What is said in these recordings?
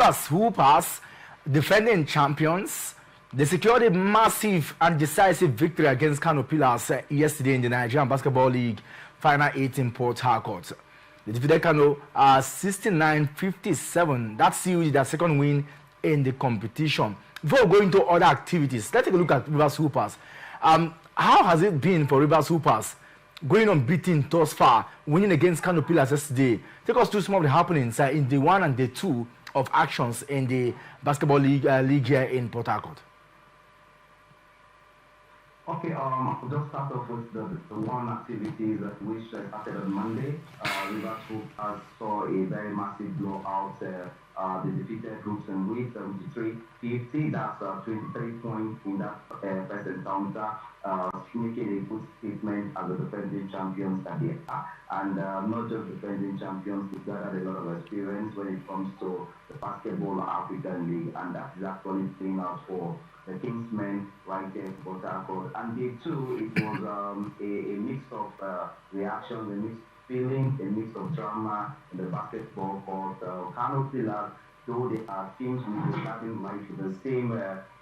Rivers Hoopers, defending champions, they secured a massive and decisive victory against Kano Pillars yesterday in the Nigerian Basketball League Final 8 in Port Harcourt. They defeated Kano 69-57. That sealed their second win in the competition. Before going to other activities, let's take a look at Rivers Hoopers. How has it been for Rivers Hoopers going unbeaten thus far, winning against Kano Pillars yesterday? Take us through some of the happenings in the 1 and the 2 of actions in the Basketball League here in Port Harcourt. Okay, I'll just start off with the one activity which started on Monday. Rivers Hoopers saw a very massive blowout. They defeated Brooks and Reed 73-50. That's 23 points in that first encounter, making a good statement as the defending champions that they are. And not just defending champions, they've gathered a lot of experience when it comes to the Basketball African League, and that is actually playing out for the Kingsmen right there in Port Harcourt. And day 2, it was a mix of reactions, a mixed feeling, a mix of drama in the basketball court. Kano Pillars, though they are teams with the starting right with the same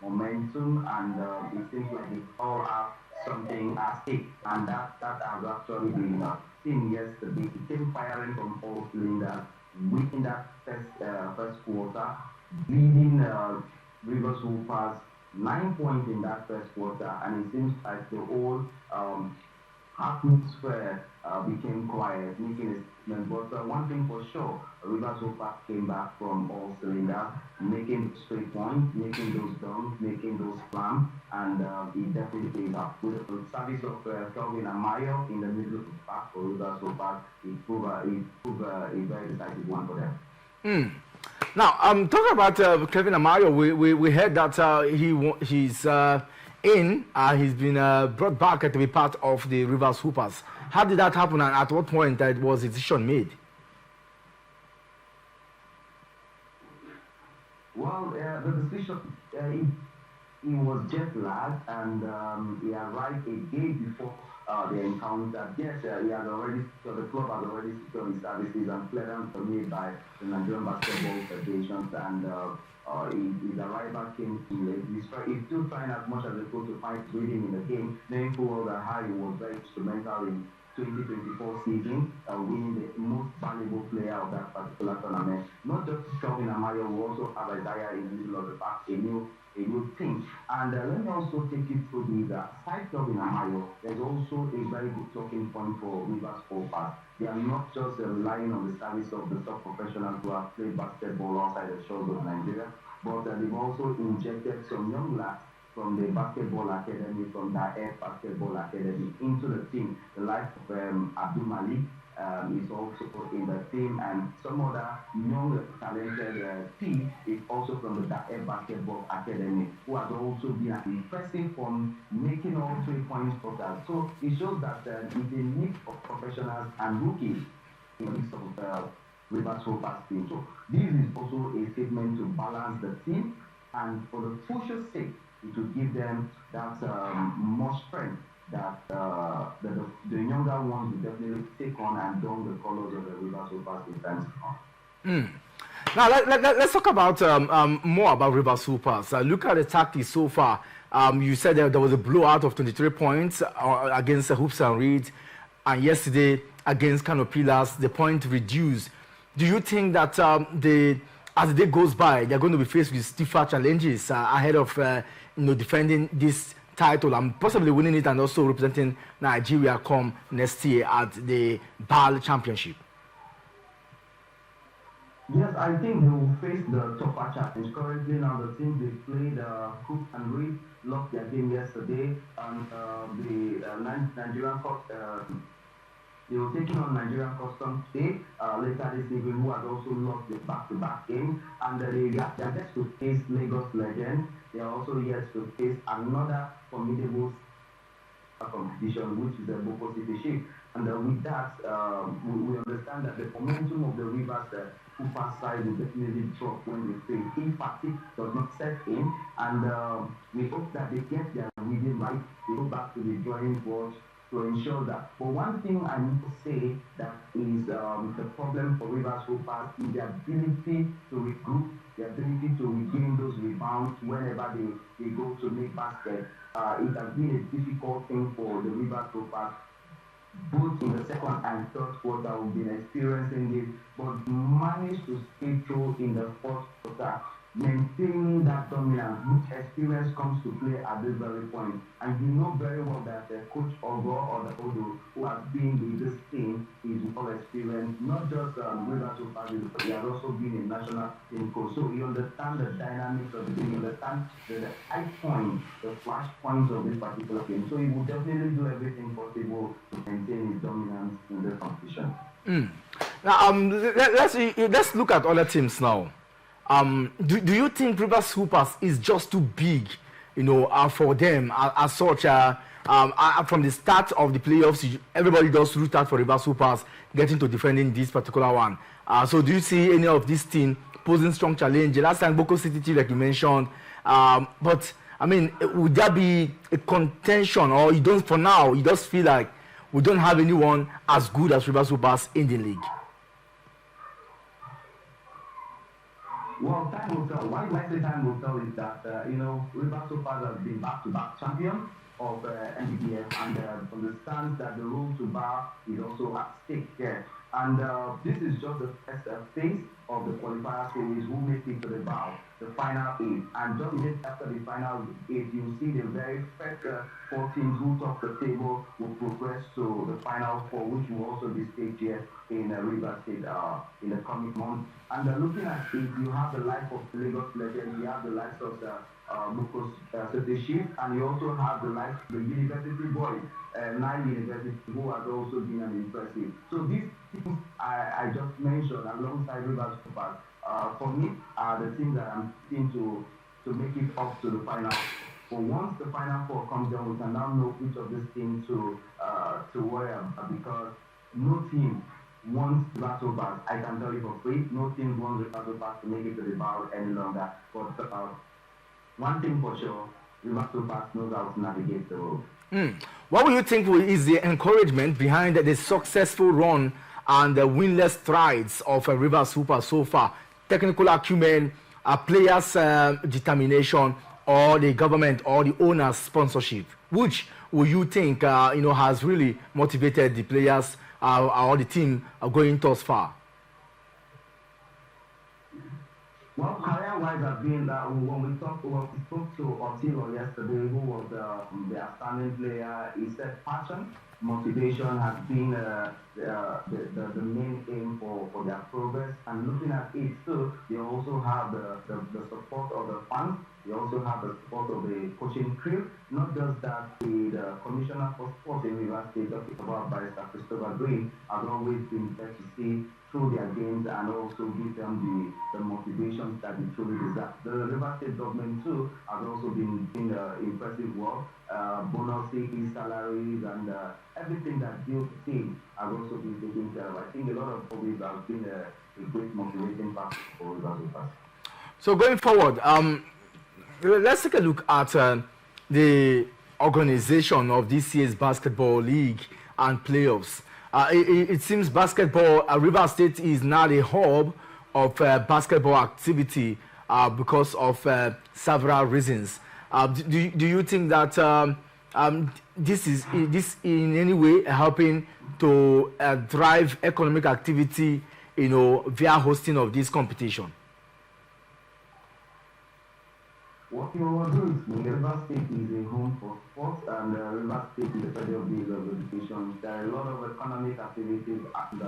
momentum, and it seems like they all have something at stake, and that has actually been seen yesterday. It came firing from all cylinders, winning that first quarter, leading Rivers Hoopers 9 points in that first quarter, and it seems like the whole atmosphere became quiet, making a statement. But one thing for sure, Rivers Hoopers came back from all cylinders, making straight points, making those dunks, making those slams, and it definitely paid off. With the service of Kelvin Amayo in the middle of the pack for Rivers Hoopers, it proved a very decisive one for them. Now, talking about Kevin Amayo, we heard that he's been brought back to be part of the Rivers Hoopers. How did that happen, and at what point was the decision made? Well, the decision, he was jet lagged, and he arrived a day before the encounter. Yes, the club has already secured his services, and clearance were made by the Nigerian Basketball Federation, and his arrival came too late. He's still trying as much as he could to find rhythm in the game, knowing full well that how he was very instrumental in 2024 season, winning the most valuable player of that particular tournament. Not just Kelvin Amayo, who also have Isaiah in the middle of the pack, a new thing. And let me also take you through this. Aside Kelvin Amayo, there's also a very good talking point for Rivers Hoopers. They are not just relying on the service of the top professionals who have played basketball outside the shores of Nigeria, but they've also injected some young lads from the basketball academy, from the Air Basketball Academy, into the team. The life of Abdul Malik is also in the team, and some other young talented team is also from the Air Basketball Academy, who has also been impressive from making all 3 points total. So it shows that it's a mix of professionals and rookies in the mix of Rivers Hoopers team. So this is also a statement to balance the team, and for the future sake, it will give them that more strength that the younger ones will definitely take on and don the colors of the Rivers Hoopers in times to come. Now let's talk about more about Rivers Hoopers. Look at the tactics so far. You said that there was a blowout of 23 points against Hoops and Reed, and yesterday against Kano Pillars, the point reduced. Do you think that as the day goes by, they're going to be faced with stiffer challenges ahead of defending this title and possibly winning it, and also representing Nigeria come next year at the BAL Championship? Yes, I think they will face the tougher challenge. Currently now, the team they played, Cook and Reed, lost their game yesterday, and the Nigerian they were taking on Nigerian Customs today, later this evening, who had also lost the back-to-back game, and they are yet to face Lagos Legends. They are also yet to face another formidable competition, which is the Boko City Chiefs. And with that, we understand that the momentum of the Rivers Hoopers side will definitely drop when they fail. If fatigue does not set in, and we hope that they get their rhythm right, they go back to the drawing board to ensure that. But one thing I need to say that is the problem for Rivers Hoopers is the ability to regroup, the ability to regain those rebounds whenever they go to make basket. It has been a difficult thing for the Rivers Hoopers both in the second and third quarter. We've been experiencing this, but managed to stay through in the fourth quarter, maintaining that dominance, which experience comes to play at this very point. And you know very well that Coach Ogo or the Odo, who has been with this team, is well experienced, not just Rivers Hoopers, but he has also been a national team coach. So he understands the dynamics of the game, he understands the high points, the flash points of this particular game. So he will definitely do everything possible to maintain his dominance in the competition. Now, let's look at other teams now. Do you think Rivers Hoopers is just too big, for them as such? From the start of the playoffs, everybody just root out for Rivers Hoopers getting to defending this particular one. So do you see any of this team posing strong challenge? Last time, Boko City, like you mentioned, but I mean, would there be a contention, or you don't? For now, you just feel like we don't have anyone as good as Rivers Hoopers in the league? Well, time will tell. Why I say time will tell is that, Rivers Hoopers has been back-to-back champion of Nbpl, and understands that the rule to bar is also at stake here. And this is just the first phase of the qualifier series who make it to the bar, the final 8. And just immediately after the final 8, you see the very first 4 teams who top the table will progress to the final 4, which will also be staged here in Rivers State in the coming months. And looking at it, you have the likes of Lagos Legends, you have the likes of the Boko City Chiefs, and you also have the likes of the University Boys, 9 University, who has also been an impressive. So these teams I just mentioned alongside Rivers Hoopers, for me, are the teams that I'm seeing to make it up to the final. But once the final 4 comes down, we can now know which of these teams to worry about, because no team wants Rivers Hoopers. I can tell you for free, no team wants Rivers Hoopers to make it to the bar any longer. But one thing for sure, Rivers Hoopers knows how to navigate the road. What do you think is the encouragement behind the successful run and the winless strides of Rivers Hoopers so far? Technical acumen, players' determination, or the government or the owner's sponsorship? Which will you think has really motivated the players or the team going thus far? Well, career-wise, I've been that when we spoke to Otilo yesterday, who was the outstanding player, he said passion, motivation has been the main aim for their progress. And looking at it too, they also have the support of the fans. They also have the support of the coaching crew. Not just that, the commissioner for sport in Rivers State, talking about Barrister Christopher Green, has always been there to see through their games and also give them the motivations that they truly deserve. The Rivers State government too has also been doing impressive work. Bonuses, salaries, and everything that deals the team has also been taken care of. I think a lot of these have been a great motivating factor for Rivers Hoopers. So going forward, let's take a look at the organization of this year's basketball league and playoffs. It seems basketball, Rivers State is now a hub of basketball activity because of several reasons. Do you think that this is in any way helping to drive economic activity, via hosting of this competition? What you will do is, Rivers State is a home for sports, and Rivers State is the Federal Bureau of Education. There are a lot of economic activities, and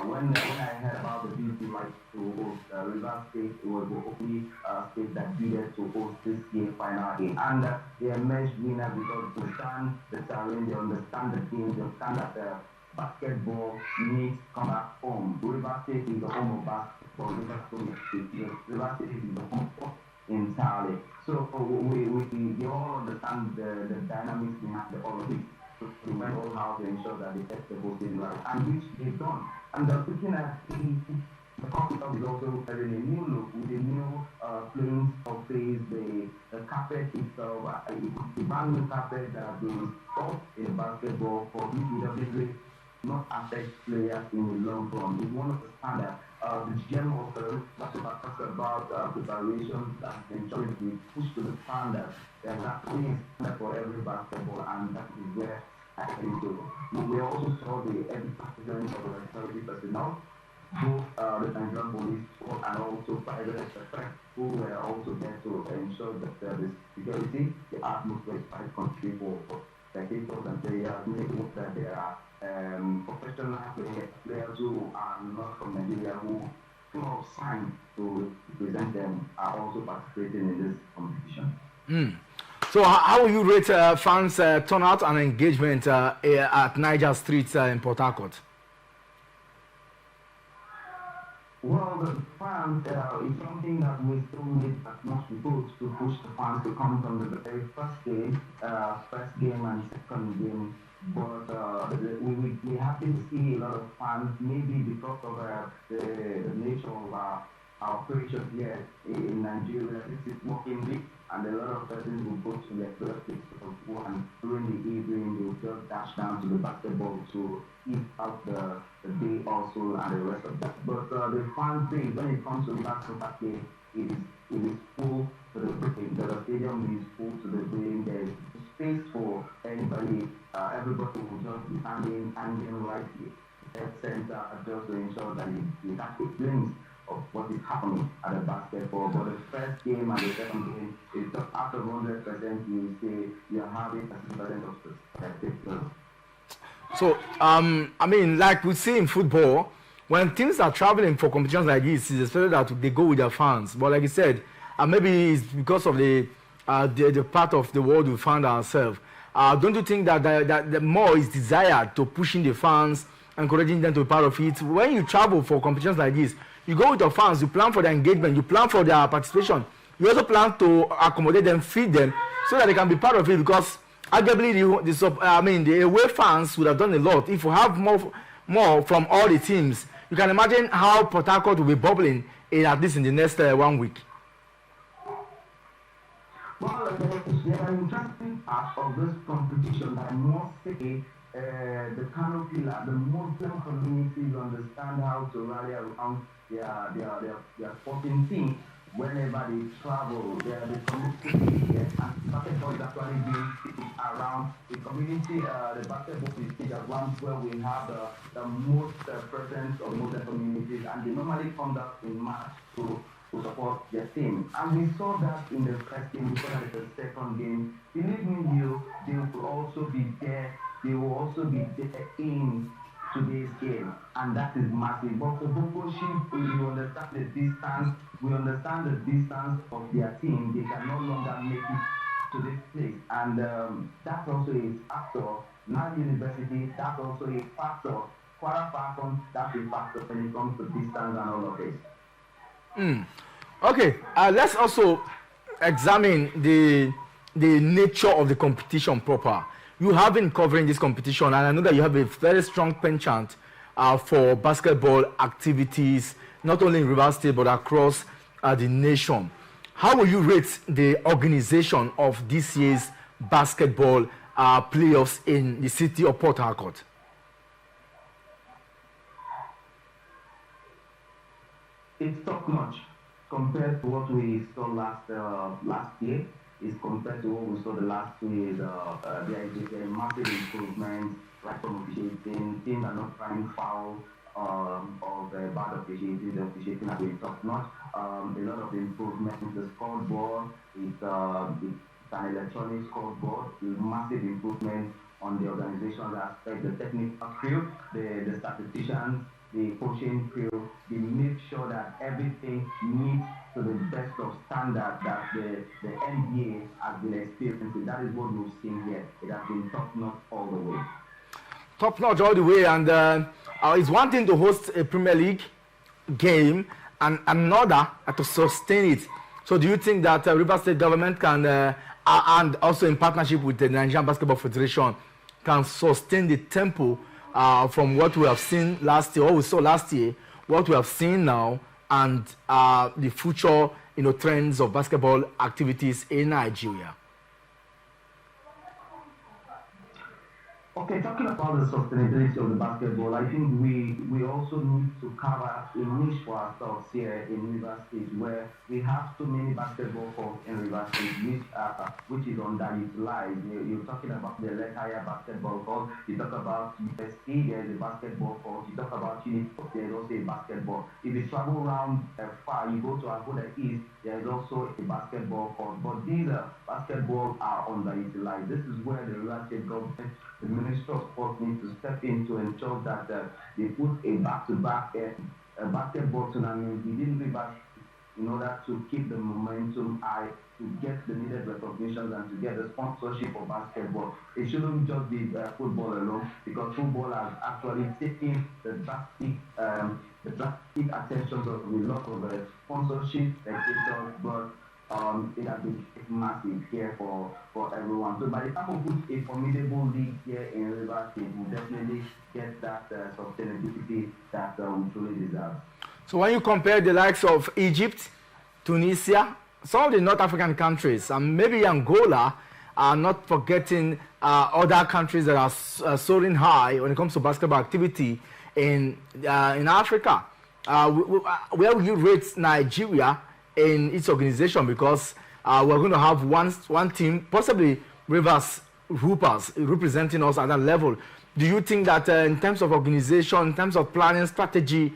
when I heard about the BC rights to host, Rivers State was the only state that needed to host this year final game. And they emerged winner because they understand the challenge, they understand the game, they understand that basketball needs to come back home. Rivers State is the home of basketball. Rivers State is the home of entirely. So we all understand the dynamics behind all of it. So we went all how to ensure that they test the whole thing right, and which they've done. And looking at the hospital is also having a new look with a new playing surface, the carpet itself, the brand new carpet that has been installed in basketball for Nbpl not affect players in the long run. It's one of the standards. The GM of the basketball talks about preparation and ensuring we push to the standard. There's actually a standard for every basketball, and that is where I think so. We also saw the every president of the security personnel, both the Nigerian police and also private sector, who were also there to ensure that the security, the atmosphere is quite country for spectators and players, making that there are professional players who are not from Nigeria who have signed to represent them are also participating in this competition. So how will you rate fans' turnout and engagement at Niger Street in Port Harcourt? Well, the fans is something that we still need as much people to push the fans to come from the very first game and second game. But we're happy to see a lot of fans, maybe because of the nature of our operations here in Nigeria. This is working week, and a lot of persons will go to their birthdays and during the evening they will just dash down to the basketball to eat out the day also and the rest of that. But the fan base, when it comes to basketball day, it is full to the brim. The stadium is full to the brim. There is space for anybody. Everybody will just be standing right here. Center just to ensure that you have a glimpse of what is happening at the basketball. But the first game and the second game is just after 100%, you say you are having 60% of the spectators. So, I mean, like we see in football, when teams are traveling for competitions like this, it's expected that they go with their fans. But like you said, maybe it's because of the part of the world we found ourselves. Don't you think that the more is desired to pushing the fans, encouraging them to be part of it? When you travel for competitions like this, you go with your fans, you plan for their engagement, you plan for their participation. You also plan to accommodate them, feed them, so that they can be part of it. Because arguably, the away fans would have done a lot. If you have more from all the teams, you can imagine how Port Harcourt will be bubbling at least in the next 1 week. Well, there are interesting parts of this competition that I must say the Kano Pillars, the Muslim communities understand how to rally around their sporting team whenever they travel. The community and basketball is actually being around the community. The basketball is at one where we have the most presence of Muslim communities, and they normally come back in March to support their team. And we saw that in the first game, we saw that in the second game. Believe me, they will also be there. They will also be there in today's game, and that is massive. But for Bokoshi, we understand the distance. We understand the distance of their team. They can no longer make it to this place, and that's also a factor. Now University, that's also a factor. Kwara Falcons, that's a factor when it comes to distance and all of this. Okay, let's also examine the nature of the competition proper. You have been covering this competition, and I know that you have a very strong penchant for basketball activities, not only in Rivers State but across the nation. How will you rate the organization of this year's basketball playoffs in the city of Port Harcourt? It's top notch compared to what we saw last year. Is compared to what we saw the last 2 years. There is a massive improvement, right from officiating. Teams are not trying foul or bad officiating. The officiating has been top notch. A lot of improvements. The scoreboard, it's an electronic scoreboard. Massive improvement on the organizational aspect, the technical crew, the statisticians, the coaching crew. They make sure that everything meets to the best of standard that the NBA has been experiencing. That is what we've seen here. It has been top notch all the way. Top notch all the way, and it's one thing to host a Premier League game and another to sustain it. So do you think that Rivers State government can, and also in partnership with the Nigerian Basketball Federation, can sustain the tempo from what we have seen last year, what we saw last year, what we have seen now, and the future trends of basketball activities in Nigeria? Okay, talking about the sustainability of the basketball, I think we also need to carve out a niche for ourselves here in River State, where we have too many basketball courts in River State, which is underutilized. You're talking about the Letaya basketball court. You talk about USP, there's a basketball court. You talk about Unity, there's also a basketball. If you travel around far, you go to Agoda East, there is also a basketball court. But these basketball are underutilized. This is where the River State government, the Minister of Sport, needs to step in to ensure that they put a back-to-back basketball tournament within River in order to keep the momentum high, to get the needed recognitions and to get the sponsorship for basketball. It shouldn't just be football alone, because football has actually taken the drastic attention of a lot of sponsorship, spectators, but it has been massive here for everyone. So by the time we put a formidable league here in River State, we'll definitely get that sustainability that we truly deserve. So when you compare the likes of Egypt, Tunisia, some of the North African countries, and maybe Angola, are not forgetting other countries that are soaring high when it comes to basketball activity in Africa. Where will you rate Nigeria in its organization? Because we're going to have one team, possibly Rivers Hoopers, representing us at that level. Do you think that in terms of organization, in terms of planning strategy,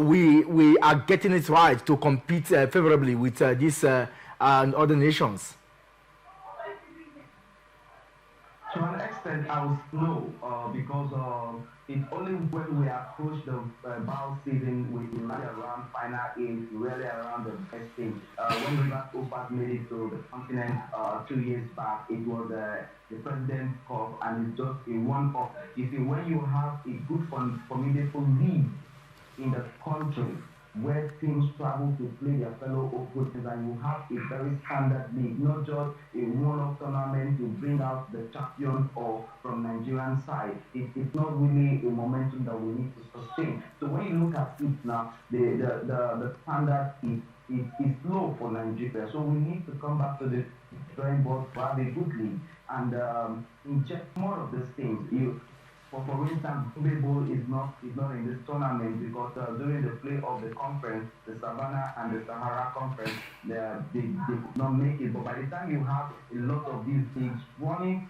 we are getting it right to compete favorably with these and other nations? To an extent, I would know because it's only when we approach the bowl season, we rally around final eight, really around the best thing. When Rivers Hoopers made it to the continent 2 years back, it was the President's Cup, and it's just a one-off. You see, when you have a good, formidable league in the country, where teams travel to play their fellow opponents, and you have a very standard league, not just a one-off tournament to bring out the champion or from Nigerian side. It's not really a momentum that we need to sustain. So when you look at it now, the standard is low for Nigeria. So we need to come back to the drawing board to have a good league and inject more of these things. For instance, Nbpl is not in this tournament because during the play of the conference, the Savannah and the Sahara conference, they could not make it. But by the time you have a lot of these things running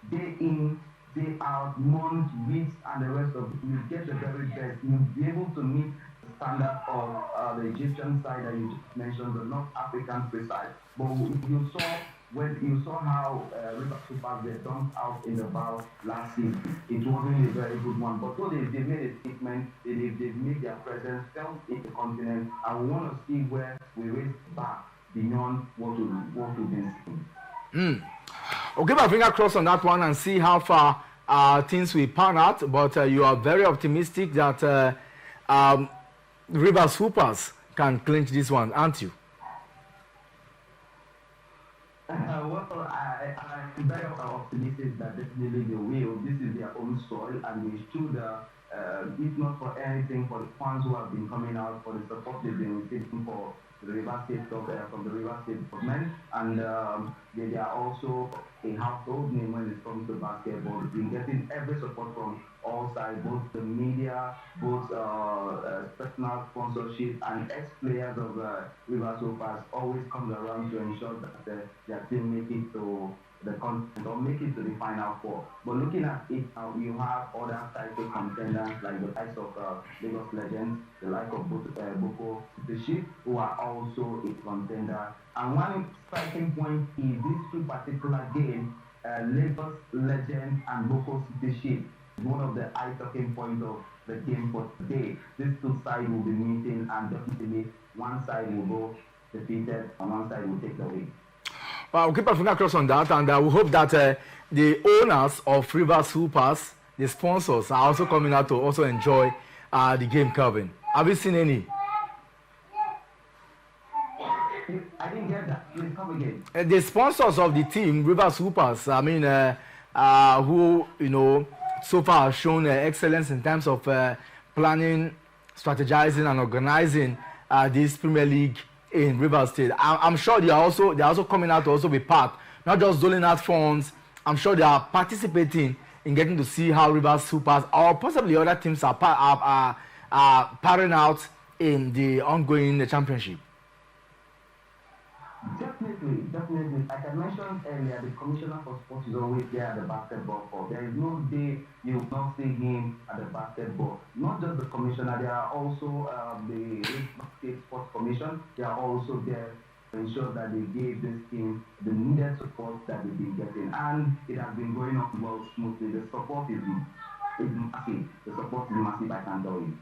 day in, day out, months, weeks, and the rest of it, you get the very best. You'll be able to meet the standard of the Egyptian side that you just mentioned, the North African side. But when you saw how Rivers Hoopers were dumped out in the bowl last season, it wasn't a very good one. But though they made a statement, they've made their presence felt in the continent, and we want to see where we raise back beyond what we've been seeing. I'll keep my finger crossed on that one and see how far things will pan out. But you are very optimistic that Rivers Hoopers can clinch this one, aren't you? Well, I'm very optimistic that definitely they will. This is their own soil, and they should, if not for anything, for the fans who have been coming out, for the support they've been receiving for the River State from the River State government, and they are also a household name when it comes to basketball. We've been getting every support from all sides, both the media, both personal sponsorship, and ex-players of Rivers Hoopers always comes around to ensure that their team make it to the continent or make it to the Final Four. But looking at it now, you have other title contenders like the likes of Lagos Legends, the like of Boko City, who are also a contender. And one striking point is these two particular games, Lagos Legends and Boko City, one of the eye-talking points of the game for today. These two sides will be meeting, and definitely one side will go defeated and one side will take the win. Well, we'll keep our finger crossed on that, and we hope that the owners of Rivers Hoopers, the sponsors, are also coming out to also enjoy the game, Calvin. Have you seen any? I didn't get that. Please come again. The sponsors of the team, Rivers Hoopers, I mean, who, so far have shown excellence in terms of planning, strategizing, and organizing this Premier League in Rivers State. I'm sure they're also coming out to also be part, not just doling out funds. I'm sure they are participating in getting to see how Rivers Supers or possibly other teams are parring out in the ongoing championship. Definitely. Like I mentioned earlier, the commissioner for sports is always there at the basketball court. There is no day you will not see him at the basketball. Not just the commissioner, there are also the State Sports Commission. They are also there to ensure that they gave this team the needed support that they've been getting. And it has been going on well smoothly. The support is massive. The support is massive, I can tell you.